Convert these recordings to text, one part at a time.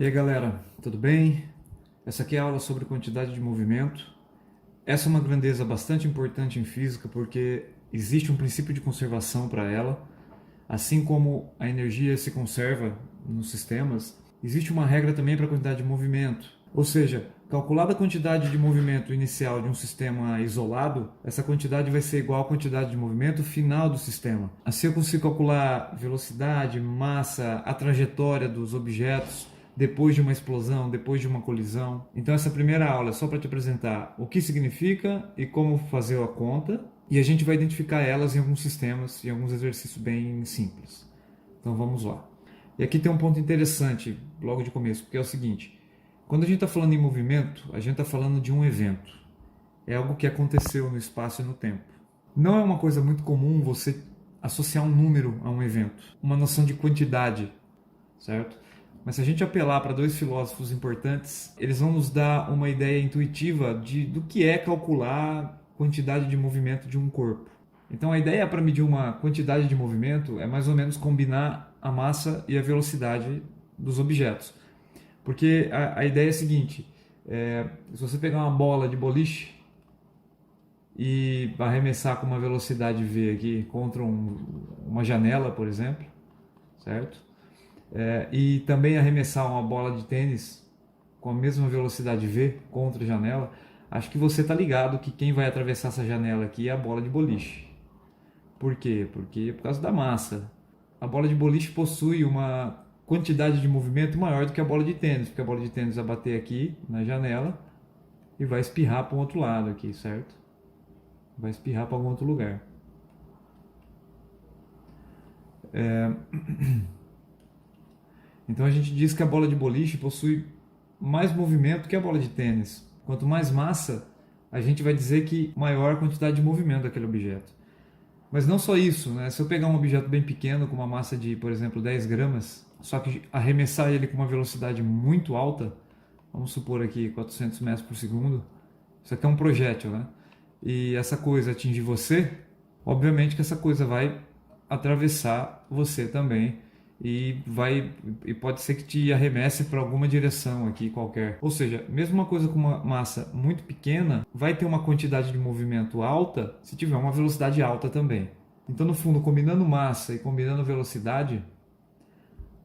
E aí galera, tudo bem? Essa aqui é a aula sobre quantidade de movimento. Essa é uma grandeza bastante importante em física porque existe um princípio de conservação para ela. Assim como a energia se conserva nos sistemas, existe uma regra também para a quantidade de movimento. Ou seja, calculada a quantidade de movimento inicial de um sistema isolado, essa quantidade vai ser igual à quantidade de movimento final do sistema. Assim eu consigo calcular velocidade, massa, a trajetória dos objetos depois de uma explosão, depois de uma colisão. Então essa primeira aula é só para te apresentar o que significa e como fazer a conta, e a gente vai identificar elas em alguns sistemas e alguns exercícios bem simples. Então vamos lá. E aqui tem um ponto interessante logo de começo, porque é o seguinte: quando a gente está falando em movimento, a gente está falando de um evento. É algo que aconteceu no espaço e no tempo. Não é uma coisa muito comum você associar um número a um evento, uma noção de quantidade, certo? Mas se a gente apelar para dois filósofos importantes, eles vão nos dar uma ideia intuitiva do que é calcular quantidade de movimento de um corpo. Então a ideia para medir uma quantidade de movimento é mais ou menos combinar a massa e a velocidade dos objetos. Porque a ideia é a seguinte: se você pegar uma bola de boliche e arremessar com uma velocidade v aqui contra uma janela, por exemplo, certo? E também arremessar uma bola de tênis com a mesma velocidade v contra a janela, acho que você está ligado que quem vai atravessar essa janela aqui é a bola de boliche. Por quê? Porque é por causa da massa. A bola de boliche possui uma quantidade de movimento maior do que a bola de tênis, porque a bola de tênis vai bater aqui na janela e vai espirrar para um outro lado aqui, certo? Vai espirrar para algum outro lugar. Então a gente diz que a bola de boliche possui mais movimento que a bola de tênis. Quanto mais massa, a gente vai dizer que maior a quantidade de movimento daquele objeto. Mas não só isso, né? Se eu pegar um objeto bem pequeno, com uma massa de, por exemplo, 10 gramas, só que arremessar ele com uma velocidade muito alta, vamos supor aqui 400 metros por segundo, isso aqui é um projétil, né? E essa coisa atingir você, obviamente que essa coisa vai atravessar você também e pode ser que te arremesse para alguma direção aqui qualquer. Ou seja, mesmo uma coisa com uma massa muito pequena vai ter uma quantidade de movimento alta se tiver uma velocidade alta também. Então, no fundo, combinando massa e combinando velocidade,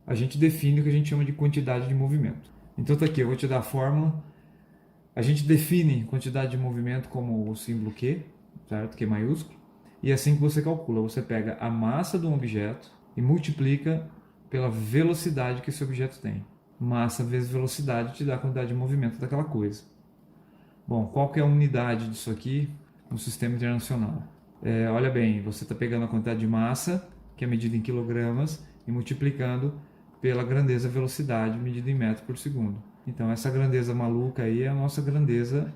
a gente define o que a gente chama de quantidade de movimento. Então tá aqui, eu vou te dar a fórmula. A gente define quantidade de movimento como o símbolo Q, certo? Q maiúsculo. E é assim que você calcula. Você pega a massa de um objeto e multiplica pela velocidade que esse objeto tem. Massa vezes velocidade te dá a quantidade de movimento daquela coisa. Bom, qual que é a unidade disso aqui no sistema internacional? Olha bem, você está pegando a quantidade de massa, que é medida em quilogramas, e multiplicando pela grandeza velocidade, medida em metro por segundo. Então essa grandeza maluca aí é a nossa grandeza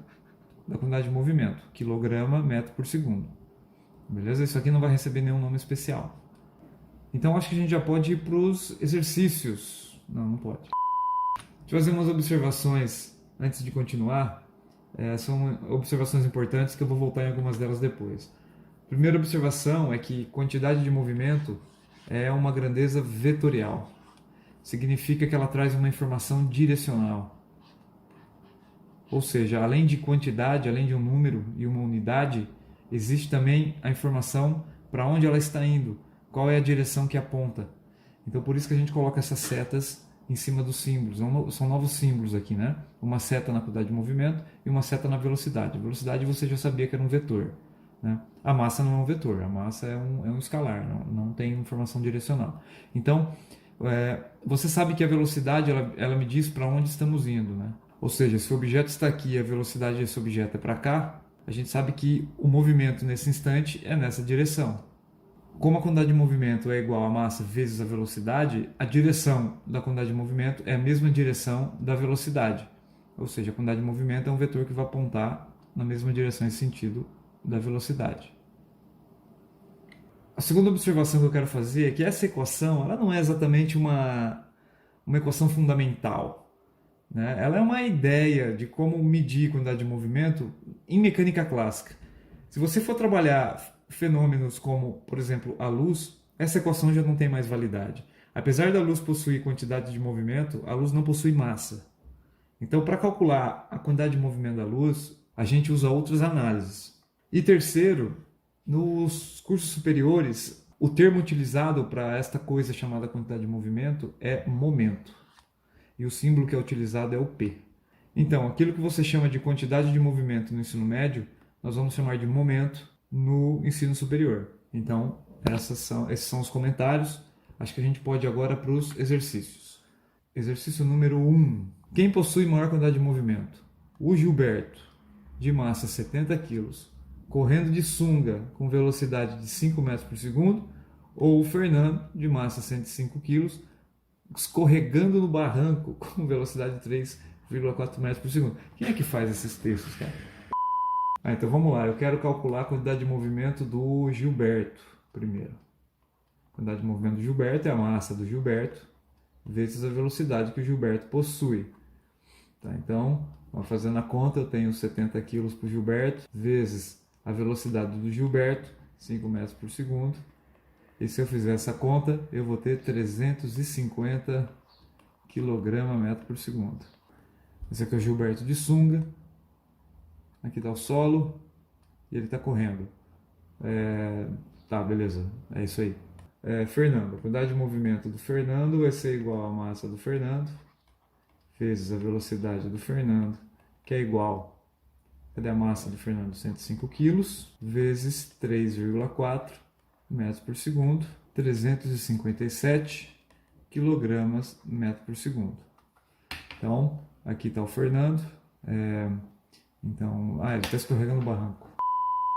da quantidade de movimento, quilograma, metro por segundo. Beleza? Isso aqui não vai receber nenhum nome especial. Então acho que a gente já pode ir para os exercícios. Não pode. Deixa eu fazer umas observações antes de continuar. São observações importantes que eu vou voltar em algumas delas depois. A primeira observação é que quantidade de movimento é uma grandeza vetorial. Significa que ela traz uma informação direcional. Ou seja, além de quantidade, além de um número e uma unidade, existe também a informação para onde ela está indo, qual é a direção que aponta. Então por isso que a gente coloca essas setas em cima dos símbolos. São novos símbolos aqui, né? Uma seta na quantidade de movimento e uma seta na velocidade. A velocidade você já sabia que era um vetor, né? A massa não é um vetor, a massa é um escalar, não tem informação direcional. Então, você sabe que a velocidade ela me diz para onde estamos indo, né? Ou seja, se o objeto está aqui e a velocidade desse objeto é para cá, a gente sabe que o movimento nesse instante é nessa direção. Como a quantidade de movimento é igual a massa vezes a velocidade, a direção da quantidade de movimento é a mesma direção da velocidade. Ou seja, a quantidade de movimento é um vetor que vai apontar na mesma direção e sentido da velocidade. A segunda observação que eu quero fazer é que essa equação ela não é exatamente uma equação fundamental, né? Ela é uma ideia de como medir a quantidade de movimento em mecânica clássica. Se você for trabalhar fenômenos como, por exemplo, a luz, essa equação já não tem mais validade. Apesar da luz possuir quantidade de movimento, a luz não possui massa. Então, para calcular a quantidade de movimento da luz, a gente usa outras análises. E terceiro, nos cursos superiores, o termo utilizado para esta coisa chamada quantidade de movimento é momento. E o símbolo que é utilizado é o P. Então, aquilo que você chama de quantidade de movimento no ensino médio, nós vamos chamar de momento no ensino superior. Então, esses são os comentários. Acho que a gente pode ir agora para os exercícios. Exercício número 1. Quem possui maior quantidade de movimento? O Gilberto, de massa 70 kg, correndo de sunga com velocidade de 5 metros por segundo, ou o Fernando, de massa 105 kg, escorregando no barranco com velocidade de 3,4 metros por segundo. Quem é que faz esses textos, cara? Então vamos lá, eu quero calcular a quantidade de movimento do Gilberto primeiro. A quantidade de movimento do Gilberto é a massa do Gilberto vezes a velocidade que o Gilberto possui. Tá, então, fazendo a conta, eu tenho 70 kg para o Gilberto vezes a velocidade do Gilberto, 5 metros por segundo. E se eu fizer essa conta, eu vou ter 350 kg/metro por segundo. Esse aqui é o Gilberto de sunga. Aqui está o solo e ele está correndo. Tá, beleza. É isso aí. Fernando. A quantidade de movimento do Fernando vai ser igual à massa do Fernando vezes a velocidade do Fernando, que é igual... Cadê a massa do Fernando? 105 kg vezes 3,4 metros por segundo, 357 kg/metro por segundo. Então, aqui está o Fernando. Ele está escorregando no barranco.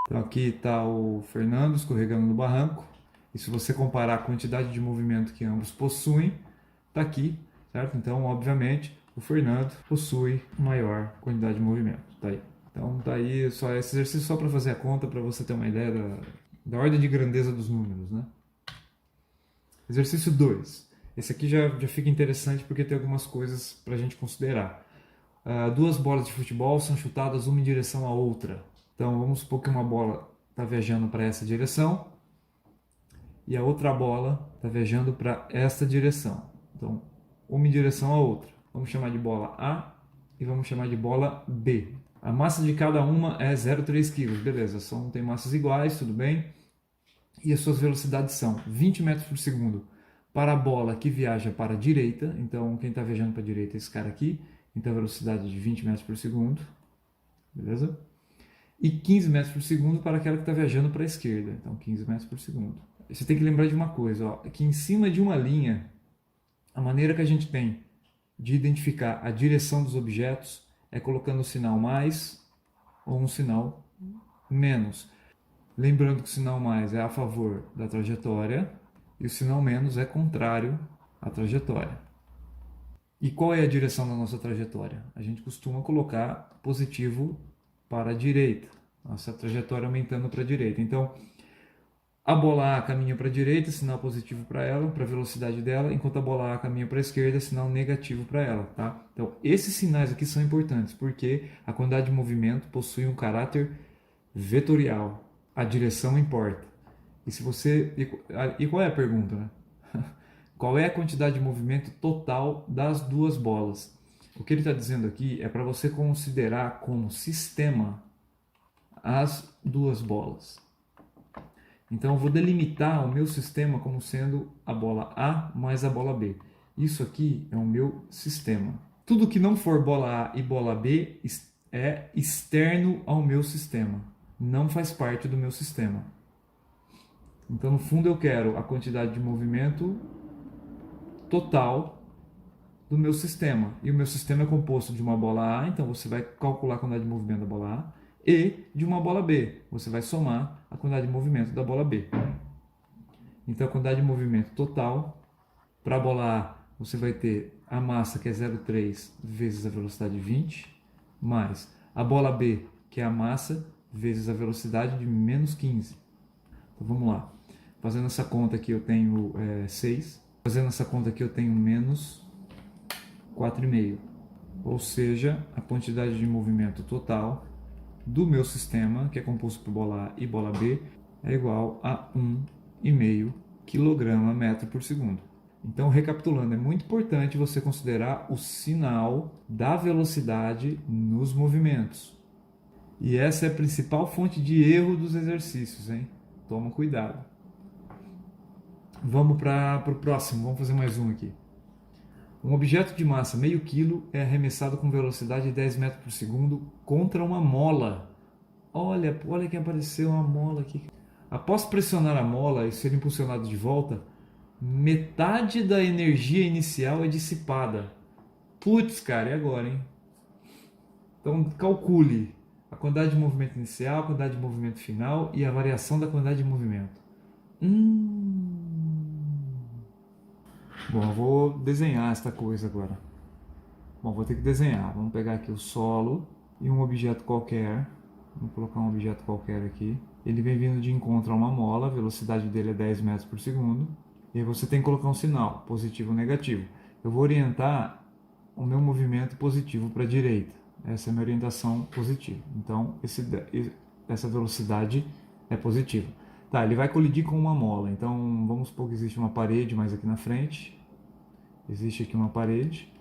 Então, aqui está o Fernando escorregando no barranco. E se você comparar a quantidade de movimento que ambos possuem, está aqui, certo? Então, obviamente, o Fernando possui maior quantidade de movimento. Tá aí. Então, tá aí só esse exercício só para fazer a conta, para você ter uma ideia da ordem de grandeza dos números, né? Exercício 2. Esse aqui já fica interessante porque tem algumas coisas para a gente considerar. Duas bolas de futebol são chutadas uma em direção à outra. Então, vamos supor que uma bola está viajando para essa direção e a outra bola está viajando para esta direção. Então, uma em direção à outra. Vamos chamar de bola A e vamos chamar de bola B. A massa de cada uma é 0,3 kg, beleza, tem massas iguais, tudo bem. E as suas velocidades são 20 metros por segundo para a bola que viaja para a direita, então quem está viajando para a direita é esse cara aqui, então a velocidade de 20 metros por segundo, beleza? E 15 metros por segundo para aquela que está viajando para a esquerda, então 15 metros por segundo. Você tem que lembrar de uma coisa, ó, que em cima de uma linha, a maneira que a gente tem de identificar a direção dos objetos é colocando um sinal mais ou um sinal menos. Lembrando que o sinal mais é a favor da trajetória e o sinal menos é contrário à trajetória. E qual é a direção da nossa trajetória? A gente costuma colocar positivo para a direita, nossa trajetória aumentando para a direita. Então, a bola A caminha para a direita, sinal positivo para ela, para a velocidade dela, enquanto a bola A caminha para a esquerda, sinal negativo para ela. Tá? Então, esses sinais aqui são importantes, porque a quantidade de movimento possui um caráter vetorial. A direção importa. E qual é a pergunta, né? Qual é a quantidade de movimento total das duas bolas? O que ele está dizendo aqui é para você considerar como sistema as duas bolas. Então eu vou delimitar o meu sistema como sendo a bola A mais a bola B. Isso aqui é o meu sistema. Tudo que não for bola A e bola B é externo ao meu sistema. Não faz parte do meu sistema. Então, no fundo, eu quero a quantidade de movimento total do meu sistema. E o meu sistema é composto de uma bola A, então você vai calcular a quantidade de movimento da bola A, e de uma bola B. Você vai somar a quantidade de movimento da bola B. Então, a quantidade de movimento total para a bola A, você vai ter a massa, que é 0,3 vezes a velocidade 20, mais a bola B, que é a massa, vezes a velocidade de menos 15. Então vamos lá. Fazendo essa conta aqui eu tenho 6. Fazendo essa conta aqui eu tenho menos 4,5. Ou seja, a quantidade de movimento total do meu sistema, que é composto por bola A e bola B, é igual a 1,5 kg/metro por segundo. Então, recapitulando, é muito importante você considerar o sinal da velocidade nos movimentos. E essa é a principal fonte de erro dos exercícios, hein? Toma cuidado. Vamos para o próximo, vamos fazer mais um aqui. Um objeto de massa meio quilo é arremessado com velocidade de 10 metros por segundo contra uma mola. Olha que apareceu uma mola aqui. Após pressionar a mola e ser impulsionado de volta, metade da energia inicial é dissipada. Putz, cara, e agora, hein? Então calcule a quantidade de movimento inicial, a quantidade de movimento final e a variação da quantidade de movimento. Bom, eu vou desenhar esta coisa agora. Bom, vou ter que desenhar. Vamos pegar aqui o solo e um objeto qualquer. Vamos colocar um objeto qualquer aqui. Ele vem vindo de encontro a uma mola, a velocidade dele é 10 metros por segundo. E aí você tem que colocar um sinal, positivo ou negativo. Eu vou orientar o meu movimento positivo para a direita. Essa é a minha orientação positiva. Então, essa velocidade é positiva. Tá, ele vai colidir com uma mola. Então, vamos supor que existe uma parede mais aqui na frente. Existe aqui uma parede.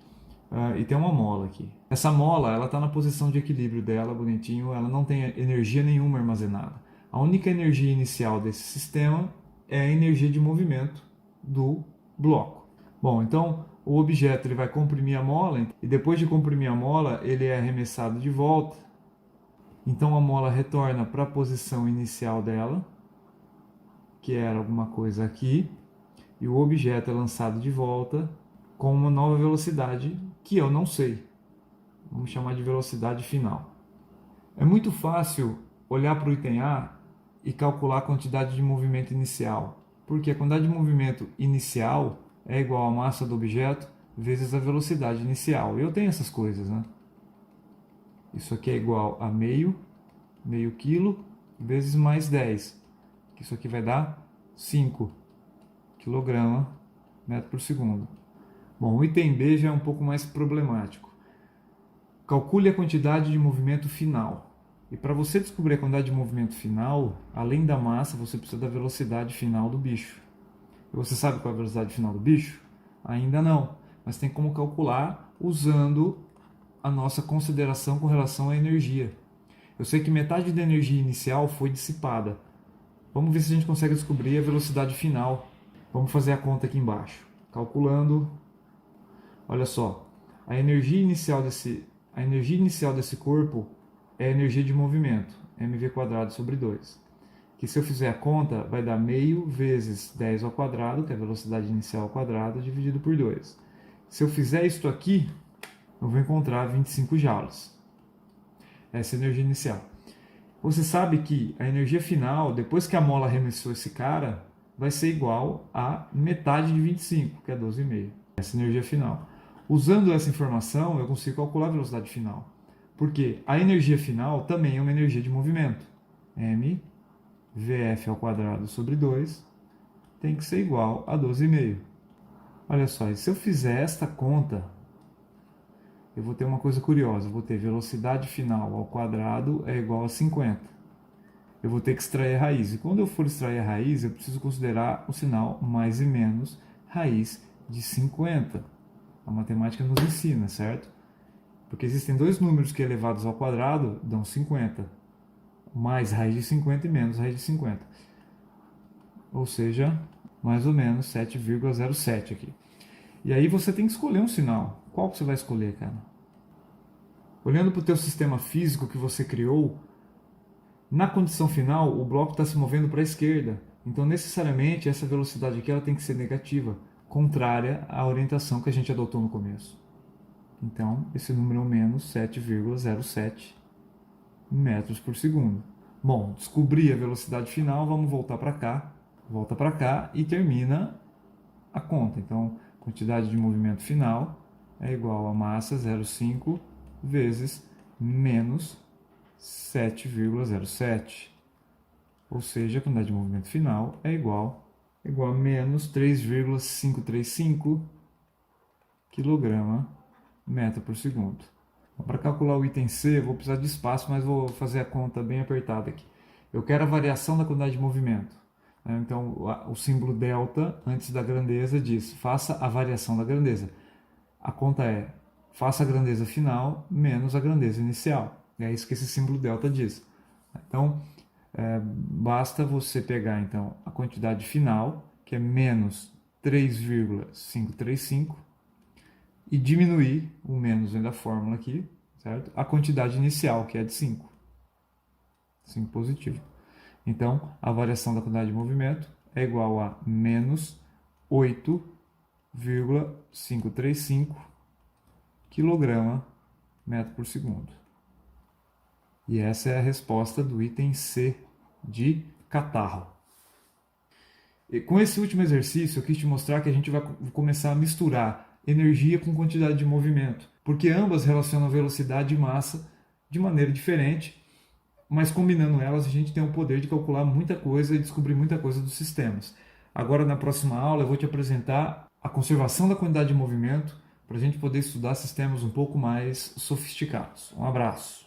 E tem uma mola aqui. Essa mola, ela está na posição de equilíbrio dela, bonitinho. Ela não tem energia nenhuma armazenada. A única energia inicial desse sistema é a energia de movimento do bloco. Bom, então o objeto ele vai comprimir a mola e depois de comprimir a mola ele é arremessado de volta. Então a mola retorna para a posição inicial dela, que era alguma coisa aqui, e o objeto é lançado de volta com uma nova velocidade que eu não sei. Vamos chamar de velocidade final. É muito fácil olhar para o item A e calcular a quantidade de movimento inicial, porque a quantidade de movimento inicial é igual a massa do objeto vezes a velocidade inicial. Eu tenho essas coisas, né? Isso aqui é igual a meio quilo, vezes mais 10. Isso aqui vai dar 5 kg metro por segundo. Bom, o item B já é um pouco mais problemático. Calcule a quantidade de movimento final. E para você descobrir a quantidade de movimento final, além da massa, você precisa da velocidade final do bicho. E você sabe qual é a velocidade final do bicho? Ainda não, mas tem como calcular usando a nossa consideração com relação à energia. Eu sei que metade da energia inicial foi dissipada. Vamos ver se a gente consegue descobrir a velocidade final. Vamos fazer a conta aqui embaixo. Calculando. Olha só, a energia inicial desse corpo é a energia de movimento, mv² sobre 2. Que se eu fizer a conta, vai dar meio vezes 10 ao quadrado, que é a velocidade inicial ao quadrado, dividido por 2. Se eu fizer isto aqui, eu vou encontrar 25 joules. Essa é a energia inicial. Você sabe que a energia final, depois que a mola arremessou esse cara, vai ser igual a metade de 25, que é 12,5. Essa é a energia final. Usando essa informação, eu consigo calcular a velocidade final. Porque a energia final também é uma energia de movimento. mvf² sobre 2 tem que ser igual a 12,5. Olha só, e se eu fizer esta conta, eu vou ter uma coisa curiosa. Eu vou ter velocidade final ao quadrado é igual a 50. Eu vou ter que extrair a raiz. E quando eu for extrair a raiz, eu preciso considerar o sinal mais e menos raiz de 50. A matemática nos ensina, certo? Porque existem dois números que elevados ao quadrado dão 50. Mais raiz de 50 e menos raiz de 50. Ou seja, mais ou menos 7,07 aqui. E aí você tem que escolher um sinal. Qual que você vai escolher, cara? Olhando para o teu sistema físico que você criou, na condição final, o bloco está se movendo para a esquerda. Então, necessariamente, essa velocidade aqui ela tem que ser negativa, contrária à orientação que a gente adotou no começo. Então, esse número é o menos 7,07 metros por segundo. Bom, descobri a velocidade final, vamos voltar para cá. Volta para cá e termina a conta. Então, quantidade de movimento final é igual a massa 0,5 vezes menos 7,07. Ou seja, a quantidade de movimento final é igual a menos 3,535 kg metro por segundo. Para calcular o item C, eu vou precisar de espaço, mas vou fazer a conta bem apertada aqui. Eu quero a variação da quantidade de movimento. Então, o símbolo delta, antes da grandeza, diz: faça a variação da grandeza. A conta é: faça a grandeza final menos a grandeza inicial. É isso que esse símbolo delta diz. Então, basta você pegar então a quantidade final, que é menos 3,535, e diminuir, o menos vem da fórmula aqui, certo? A quantidade inicial, que é de 5. 5 positivo. Então, a variação da quantidade de movimento é igual a menos 8,535 kg metro por segundo. E essa é a resposta do item C de catarro. E com esse último exercício, eu quis te mostrar que a gente vai começar a misturar energia com quantidade de movimento, porque ambas relacionam velocidade e massa de maneira diferente, mas combinando elas a gente tem o poder de calcular muita coisa e descobrir muita coisa dos sistemas. Agora, na próxima aula, eu vou te apresentar a conservação da quantidade de movimento para a gente poder estudar sistemas um pouco mais sofisticados. Um abraço!